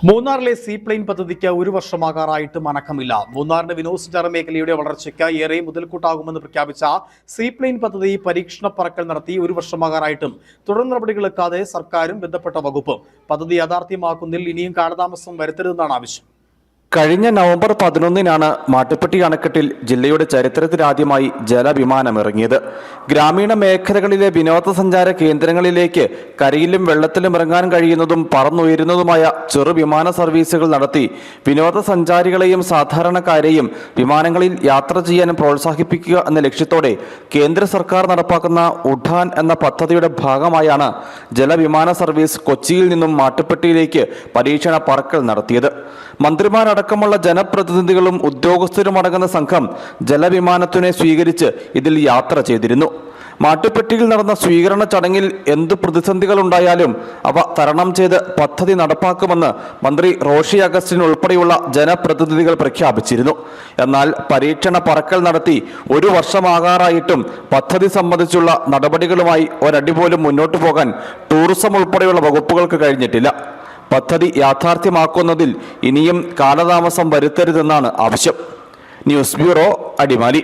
മൂന്നാറിലെ സീപ്ലെയിൻ പദ്ധതിക്ക് ഒരു വർഷമാകാറായിട്ടും അനക്കമില്ല. മൂന്നാറിന്റെ വിനോദസഞ്ചാര മേഖലയുടെ വളർച്ചയ്ക്ക് ഏറെ മുതൽക്കൂട്ടാകുമെന്ന് പ്രഖ്യാപിച്ച സീപ്ലെയിൻ പദ്ധതി പരീക്ഷണ പറക്കൽ നടത്തി ഒരു വർഷമാകാറായിട്ടും തുടർ നടപടികളെടുക്കാതെ സർക്കാരും ബന്ധപ്പെട്ട വകുപ്പും പദ്ധതി യാഥാർത്ഥ്യമാക്കുന്നതിൽ ഇനിയും കാലതാമസം വരുത്തരുതെന്നാണ് ആവശ്യം. കഴിഞ്ഞ നവംബർ 11-നാണ് മാട്ടുപ്പെട്ടി അണക്കെട്ടിൽ ജില്ലയുടെ ചരിത്രത്തിലാദ്യമായി ജലവിമാനം ഇറങ്ങിയത്. ഗ്രാമീണ മേഖലകളിലെ വിനോദസഞ്ചാര കേന്ദ്രങ്ങളിലേക്ക് കരയിലും വെള്ളത്തിലും ഇറങ്ങാൻ കഴിയുന്നതും പറന്നുയരുന്നതുമായ ചെറു വിമാന സർവീസുകൾ നടത്തി വിനോദസഞ്ചാരികളെയും സാധാരണക്കാരെയും വിമാനങ്ങളിൽ യാത്ര ചെയ്യാൻ പ്രോത്സാഹിപ്പിക്കുക എന്ന ലക്ഷ്യത്തോടെ കേന്ദ്ര സർക്കാർ നടപ്പാക്കുന്ന ഉഡാൻ എന്ന പദ്ധതിയുടെ ഭാഗമായാണ് ജലവിമാന സർവീസ് കൊച്ചിയിൽ നിന്നും മാട്ടുപ്പെട്ടിയിലേക്ക് പരീക്ഷണ പറക്കൽ നടത്തിയത്. മന്ത്രിമാരടക്കമുള്ള ജനപ്രതിനിധികളും ഉദ്യോഗസ്ഥരും അടങ്ങുന്ന സംഘം ജലവിമാനത്തിനെ സ്വീകരിച്ച് ഇതിൽ യാത്ര ചെയ്തിരുന്നു. മാട്ടുപ്പെട്ടിയിൽ നടന്ന സ്വീകരണ ചടങ്ങിൽ എന്ത് പ്രതിസന്ധികൾ ഉണ്ടായാലും അവ തരണം ചെയ്ത് പദ്ധതി നടപ്പാക്കുമെന്ന് മന്ത്രി റോഷി അഗസ്റ്റിൻ ഉൾപ്പെടെയുള്ള ജനപ്രതിനിധികൾ പ്രഖ്യാപിച്ചിരുന്നു. എന്നാൽ പരീക്ഷണ പറക്കൽ നടത്തി ഒരു വർഷമാകാറായിട്ടും പദ്ധതി സംബന്ധിച്ചുള്ള നടപടികളുമായി ഒരടി പോലും മുന്നോട്ടു പോകാൻ ടൂറിസം ഉൾപ്പെടെയുള്ള വകുപ്പുകൾക്ക് കഴിഞ്ഞിട്ടില്ല. പദ്ധതി യാഥാർത്ഥ്യമാക്കുന്നതിൽ ഇനിയും കാലതാമസം വരുത്തരുതെന്നാണ് ആവശ്യം. News bureau, Adimali.